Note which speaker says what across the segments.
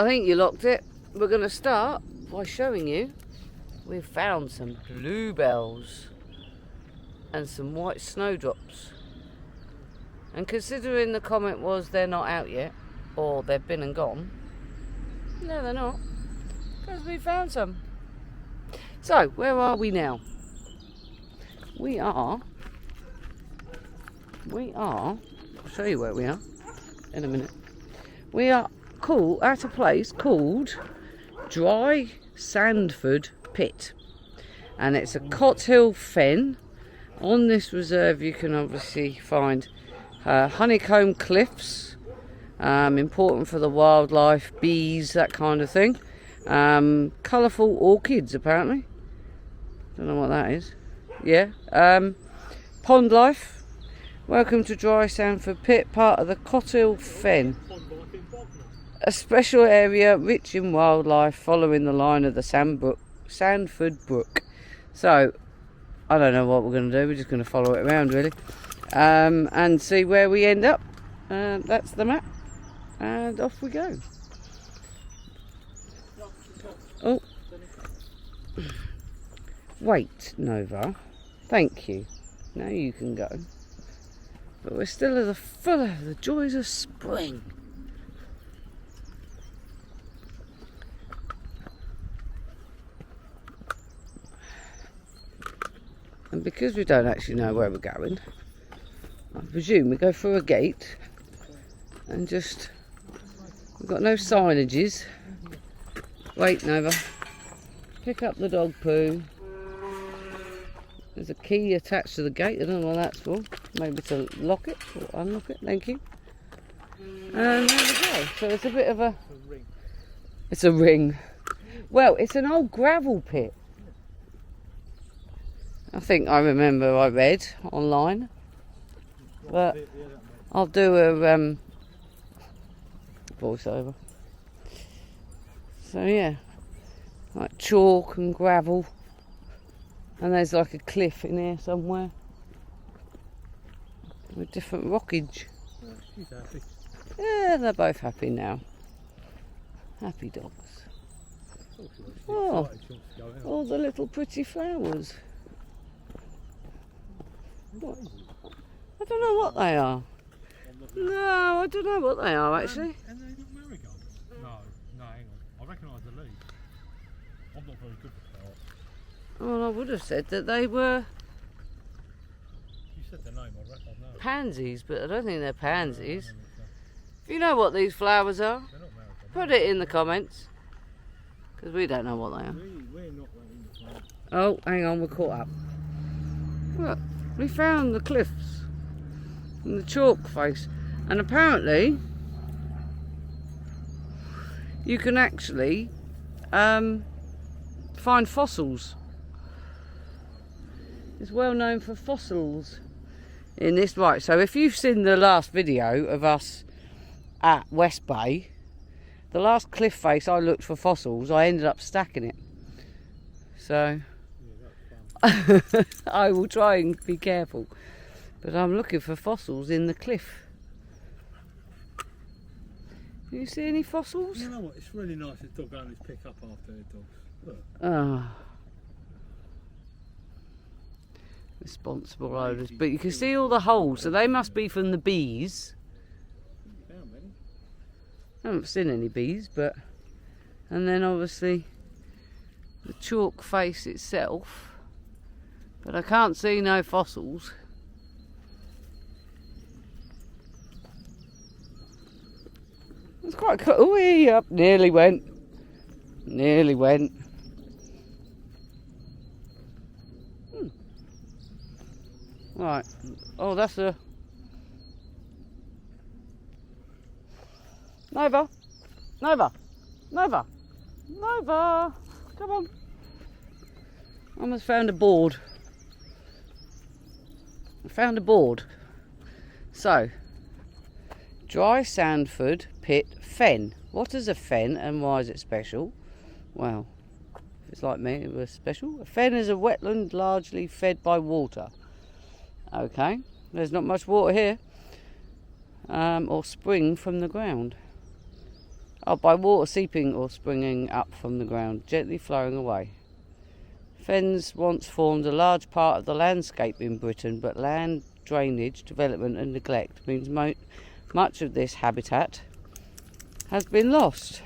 Speaker 1: I think you locked it. We're going to start by showing you we've found some bluebells and some white snowdrops. And considering the comment was they're not out yet, or they've been and gone, no, they're not, because we found some. So, where are we now? We are, I'll show you where we are in a minute. We are at a place called Dry Sandford Pit, and it's a cothill fen. On this reserve you can obviously find honeycomb cliffs, important for the wildlife, bees, that kind of thing. Colourful orchids apparently, don't know what that is. Yeah, pond life. Welcome to Dry Sandford Pit, part of the cothill fen, a special area rich in wildlife following the line of the Sandford Brook. So I don't know what we're going to do, we're just going to follow it around really, and see where we end up. That's the map, and off we go. Oh, wait, Nova, thank you, now you can go. But we're still full of the joys of spring. And because we don't actually know where we're going, I presume we go through a gate and just, we've got no signages. Wait, Nova, pick up the dog poo. There's a key attached to the gate, I don't know what that's for. Maybe to lock it or unlock it, thank you. And there we go. So it's a bit of a... It's a ring. Well, it's an old gravel pit. I think I remember I read online. But I'll do a voiceover. So yeah, like chalk and gravel. And there's like a cliff in here somewhere with different rockage.
Speaker 2: She's happy.
Speaker 1: Yeah, they're both happy now. Happy dogs. Oh, all the little pretty flowers. What? I don't know what they are. No, I don't know what they are actually.
Speaker 2: And they look marigolds. No, hang on. I recognise the leaves. I'm not very good at flowers.
Speaker 1: Well, I would have said that they were...
Speaker 2: You said the name, I know.
Speaker 1: Pansies, but I don't think they're pansies. If you know what these flowers are,
Speaker 2: They're not marigolds.
Speaker 1: put it in the comments, because we don't know what they are.
Speaker 2: We're not running the plant.
Speaker 1: Oh, hang on, we're caught up. Look, we found the cliffs and the chalk face, and apparently you can actually find fossils. It's well known for fossils in this. Right, so if you've seen the last video of us at West Bay, the last cliff face I looked for fossils, I ended up stacking it. So I will try and be careful, but I'm looking for fossils in the cliff. Do you see any fossils?
Speaker 2: You know what, it's really nice this dog owners pick up after their dogs. Look.
Speaker 1: Oh. Responsible owners, but you can see all the holes, so they must be from the bees. I haven't seen any bees, but... And then obviously the chalk face itself, but I can't see no fossils. It's quite cool. Oh, up, nearly went. Nearly went. Right. Oh, that's a... Nova. Nova. Nova. Nova. Come on. I almost found a board. I found a board. So, Dry Sandford Pit Fen. What is a fen and why is it special? Well, if it's like me, it was special. A fen is a wetland largely fed by water. Okay, there's not much water here, or spring from the ground. Oh, by water seeping or springing up from the ground, gently flowing away. Fens once formed a large part of the landscape in Britain, but land drainage, development and neglect means much of this habitat has been lost.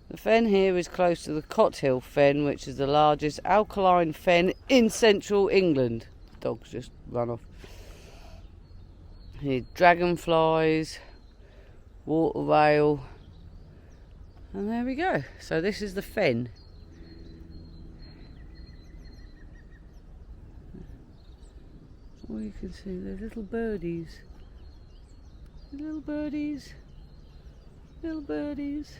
Speaker 1: The fen here is close to the Cothill fen, which is the largest alkaline fen in central England. The dog's just run off. Here, dragonflies, water rail, and there we go. So this is the fen. All you can see, there's little birdies. Little birdies. Little birdies.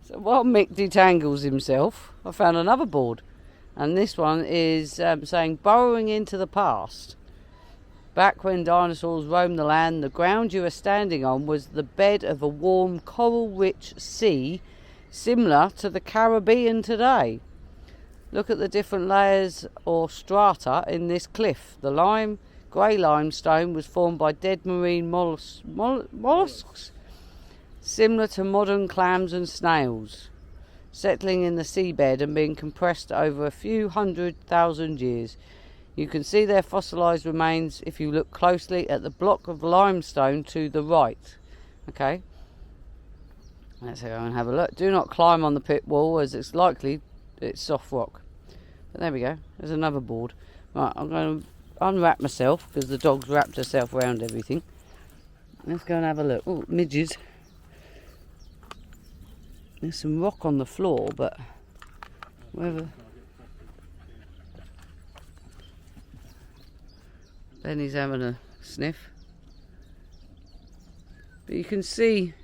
Speaker 1: So while Mick detangles himself, I found another board. And this one is saying, burrowing into the past. Back when dinosaurs roamed the land, the ground you are standing on was the bed of a warm, coral-rich sea, similar to the Caribbean today. Look at the different layers or strata in this cliff. The grey limestone was formed by dead marine mollusks, similar to modern clams and snails, settling in the seabed and being compressed over a few 100,000 years. You can see their fossilised remains if you look closely at the block of limestone to the right. Okay, let's go and have a look. Do not climb on the pit wall, as it's likely it's soft rock. But there we go, there's another board. Right, I'm going to unwrap myself because the dog's wrapped herself around everything. Let's go and have a look. Oh, midges. There's some rock on the floor, but whether Benny's having a sniff. But you can see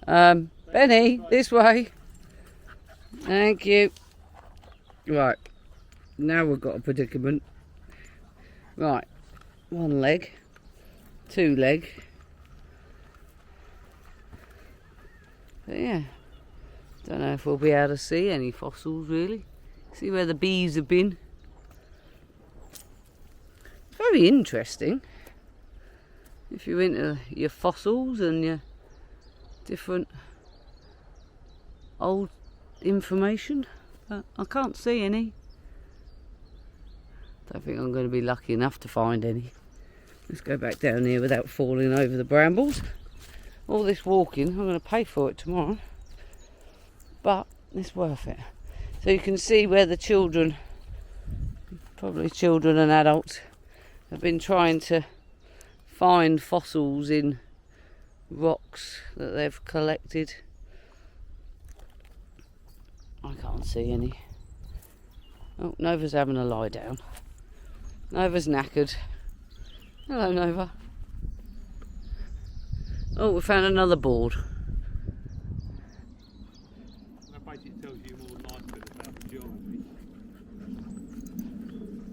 Speaker 1: Benny, this way. Thank you. Right, now we've got a predicament. Right, one leg, two leg. But yeah, don't know if we'll be able to see any fossils really. See where the bees have been. Very interesting. If you're into your fossils and your different old information. I can't see any. Don't think I'm going to be lucky enough to find any. Let's go back down here without falling over the brambles. All this walking, I'm going to pay for it tomorrow, but it's worth it. So you can see where the children, probably children and adults, have been trying to find fossils in rocks that they've collected. I can't see any. Oh, Nova's having a lie down. Nova's knackered. Hello, Nova. Oh, we found another board.
Speaker 2: That basically tells you more than I could about the geology.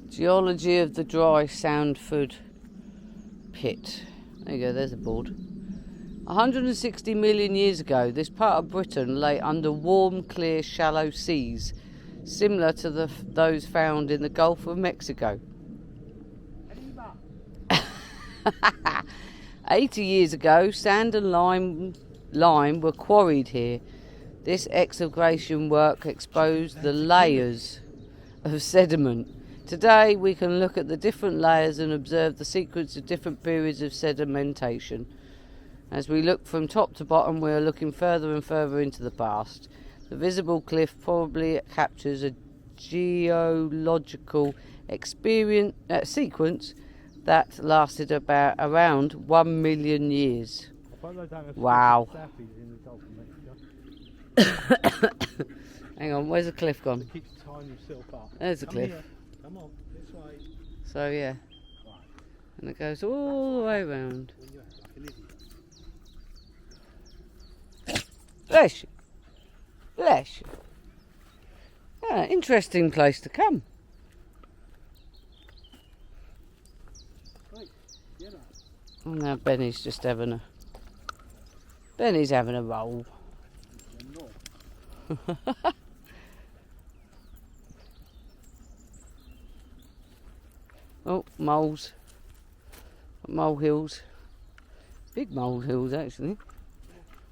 Speaker 1: Geology of the Dry Sandford pit. There you go, there's a board. 160 million years ago, this part of Britain lay under warm, clear, shallow seas, similar to those found in the Gulf of Mexico. 80 years ago, sand and lime were quarried here. This excavation work exposed the layers of sediment. Today, we can look at the different layers and observe the sequence of different periods of sedimentation. As we look from top to bottom, we are looking further and further into the past. The visible cliff probably captures a geological sequence that lasted around 1 million years. Wow. Hang on, where's the cliff gone?
Speaker 2: Keep tying yourself up.
Speaker 1: There's the cliff.
Speaker 2: Here. Come on, this way.
Speaker 1: So yeah. And it goes all the way around. Bless you. Bless you. Ah, interesting place to come. Oh, now Benny's just having a... Benny's having a roll. Oh, moles. Mole hills. Big mole hills, actually.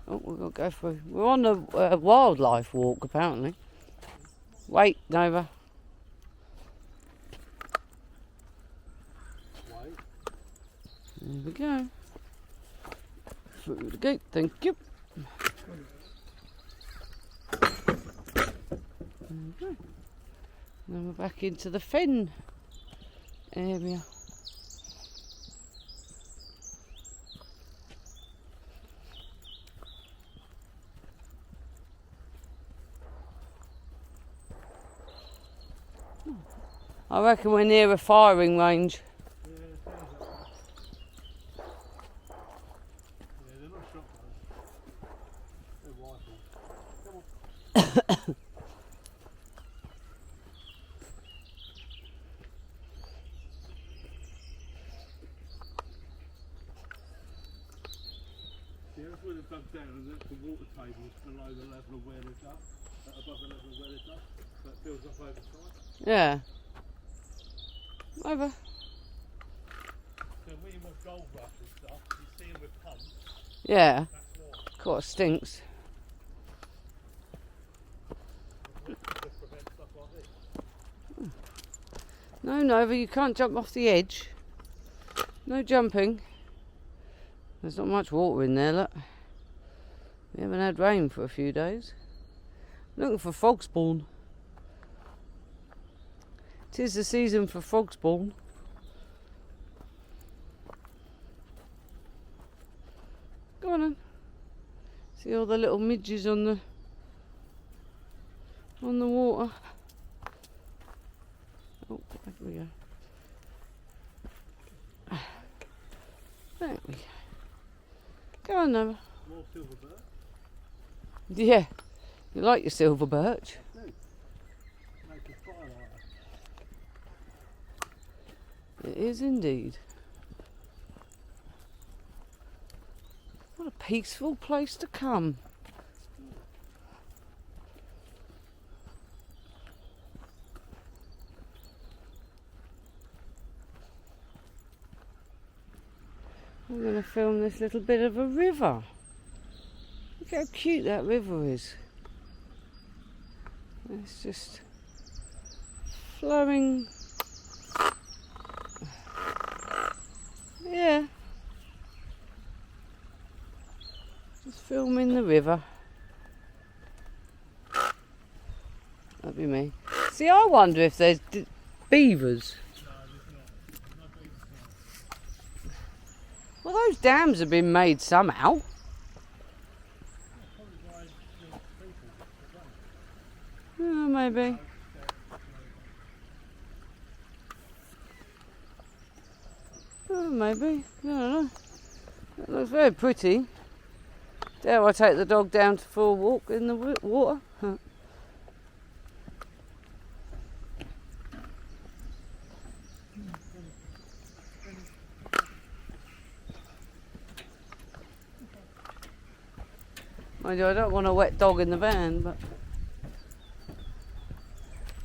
Speaker 1: Oh, we've got to go through. We're on the wildlife walk, apparently. Wait, Nova.
Speaker 2: Wait.
Speaker 1: There we go. Through the gate, thank you. Okay. Then we're back into the fen area. I reckon we're near a firing range.
Speaker 2: Yeah, they're not shotguns. They're rifles. Come on. Yeah, that's where they've dug down and the water table is below the level of where they're dug, above the level of where they're dug, so it builds up over time.
Speaker 1: Yeah. Over.
Speaker 2: So when you watch gold rush and stuff, you see them with pumps,
Speaker 1: Yeah.
Speaker 2: that's why.
Speaker 1: Quite stinks.
Speaker 2: To prevent stuff like this.
Speaker 1: No, Nova, you can't jump off the edge. No jumping. There's not much water in there, look. We haven't had rain for a few days. Looking for frog spawn. 'Tis the season for frog spawn. Go on then. See all the little midges on the water. Oh, there we go. There we go. Go on, Noah.
Speaker 2: More silver birch.
Speaker 1: Yeah, you like your silver birch.
Speaker 2: Make a firelighter.
Speaker 1: It is indeed. What a peaceful place to come. I'm going to film this little bit of a river. Look how cute that river is. It's just flowing. Yeah. Just filming the river. That'd be me. See, I wonder if there's beavers. Well, those dams have been made somehow. Yeah, maybe. Oh, maybe. I don't know. It looks very pretty. Dare I take the dog down for a walk in the water? Huh. Mind you, I don't want a wet dog in the van, but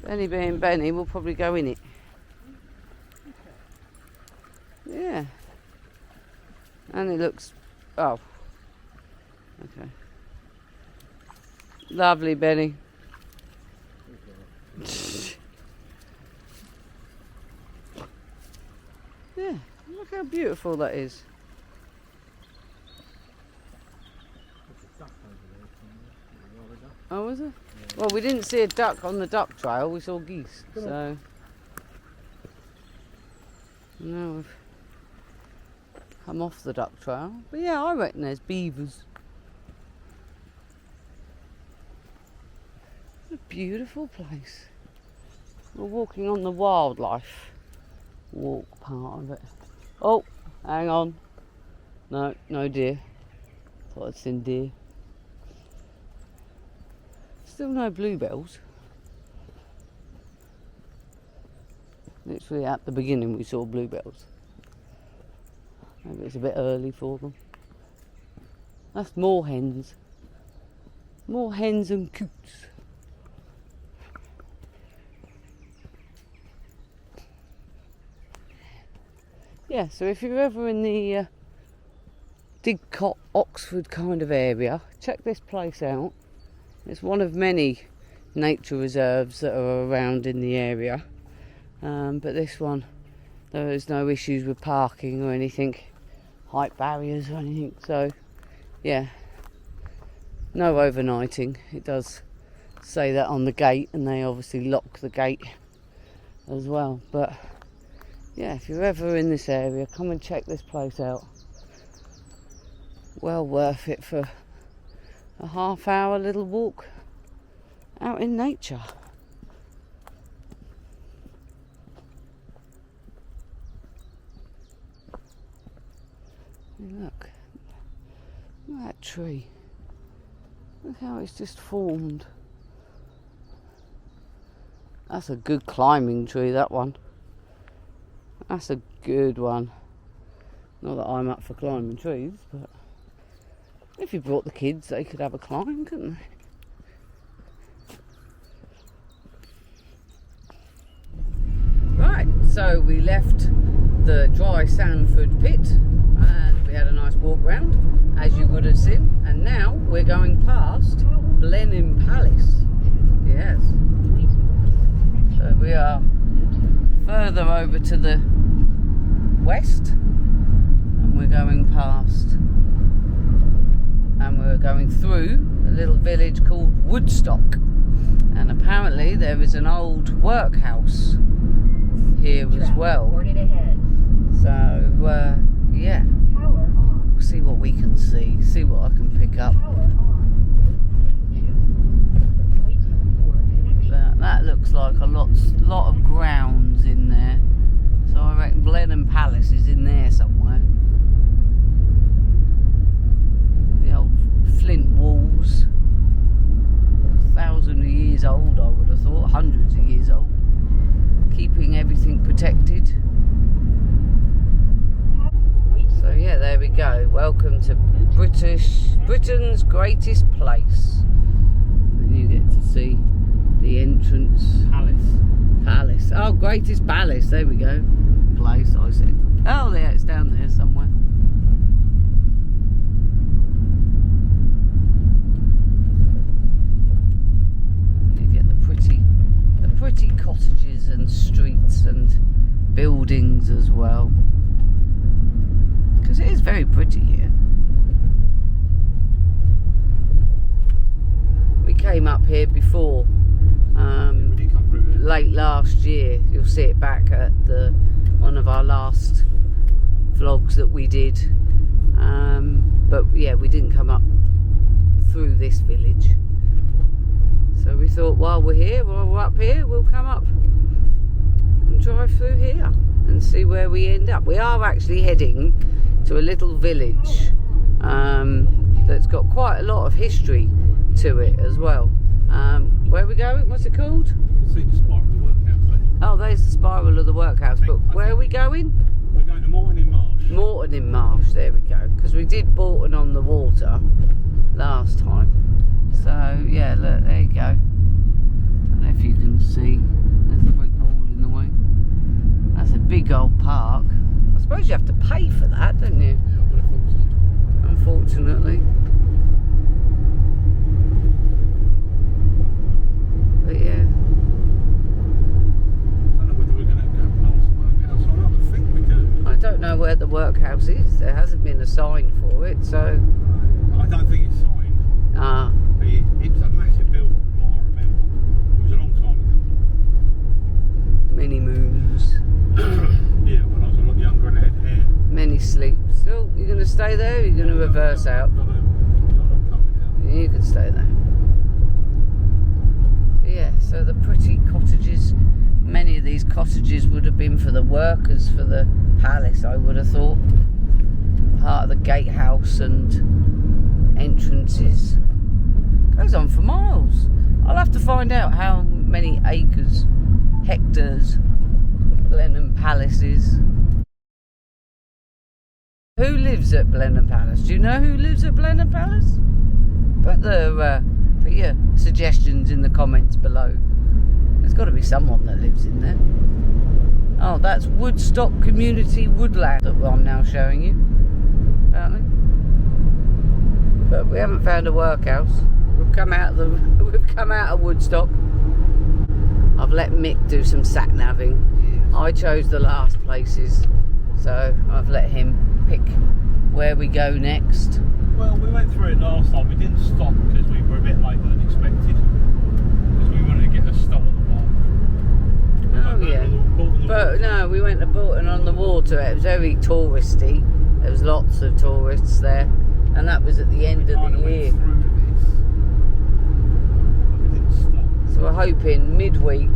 Speaker 1: Benny being Benny, we'll probably go in it. Yeah. And it looks... oh. Okay. Lovely, Benny. Yeah, look how beautiful that is. Oh, was it? Yeah. Well, we didn't see a duck on the duck trail, we saw geese, so... No, we've come off the duck trail. But yeah, I reckon there's beavers. What a beautiful place. We're walking on the wildlife walk part of it. Oh, hang on. No, no deer. Thought I'd seen deer. Still no bluebells. Literally at the beginning we saw bluebells. Maybe it's a bit early for them. That's more hens. More hens and coots. yeah, so if you're ever in the Didcot, Oxford kind of area, check this place out. It's one of many nature reserves that are around in the area, but this one, there is no issues with parking or anything, height barriers or anything, so yeah, no overnighting. It does say that on the gate, and they obviously lock the gate as well, but yeah, if you're ever in this area, come and check this place out. Well worth it for a half-hour little walk out in nature. Look at that tree. Look how it's just formed. That's a good climbing tree, that one. That's a good one. Not that I'm up for climbing trees, but if you brought the kids, they could have a climb, couldn't they? Right, so we left the Dry Sandford pit and we had a nice walk round, as you would have seen, and now we're going past Blenheim Palace. Yes. So we are further over to the west, and we're going past, and we're going through a little village called Woodstock, and apparently there is an old workhouse here as well. So yeah, we'll see what we can see what I can pick up. But that looks like a lot of grounds in there, so I reckon Blenheim Palace is in there somewhere. The old flint walls, 1,000 years old, I would have thought, hundreds of years old, keeping everything protected. So yeah, there we go. Welcome to Britain's greatest place. And you get to see the entrance. Palace. Oh, greatest palace. There we go. Place, I said. Oh, there, it's down there somewhere. You get the pretty cottages and streets and buildings as well. Because it is very pretty here. We came up here before, late last year. You'll see it back at one of our last vlogs that we did. But yeah, we didn't come up through this village. So we thought while we're up here, we'll come up and drive through here and see where we end up. We are actually heading to a little village that's got quite a lot of history to it as well. Where are we going? What's it called?
Speaker 2: You can see the spiral of the workhouse there.
Speaker 1: Oh, there's the spiral of the workhouse. But where are we going?
Speaker 2: We're going to Morton in Marsh.
Speaker 1: Morton in Marsh, there we go. Because we did Bolton on the Water last time. So yeah, look, there you go. I don't know if you can see, there's a brick wall in the way. That's a big old park. I suppose you have to pay for that, don't you?
Speaker 2: Yeah, I would have thought so.
Speaker 1: Unfortunately. But yeah.
Speaker 2: I don't know whether we're going to go past the workhouse or not. I think we do.
Speaker 1: I don't know where the workhouse is. There hasn't been a sign for it, so.
Speaker 2: I don't think it's signed.
Speaker 1: Ah.
Speaker 2: But it's a massive building, from what I remember. It was a long time ago.
Speaker 1: Many moons.
Speaker 2: Yeah, when I was a lot younger and had hair.
Speaker 1: Many sleeps. So, you're going to stay there, or you're going to reverse out? You can stay there. But yeah, so the pretty cottages. Many of these cottages would have been for the workers for the palace, I would have thought. Part of the gatehouse and entrances. Goes on for miles. I'll have to find out how many acres, hectares, Blenheim Palace is. Who lives at Blenheim Palace? Do you know who lives at Blenheim Palace? Put your suggestions in the comments below. There's got to be someone that lives in there. Oh, that's Woodstock Community Woodland that I'm now showing you, apparently. But we haven't found a workhouse. We've come out of Woodstock. I've let Mick do some sat navving. I chose the last places, so I've let him pick where we go next.
Speaker 2: Well, we went through it last time. We didn't stop because we were a bit later than expected. Because we wanted to get a stop at the park.
Speaker 1: Oh yeah. But no, we went to Bolton on the Water. It was very touristy. There was lots of tourists there, and that was at the end of the year. So we're hoping midweek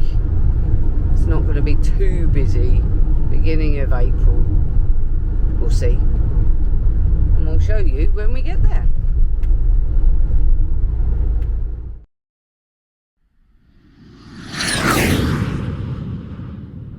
Speaker 1: it's not going to be too busy. Beginning of April, we'll see, and we'll show you when we get there.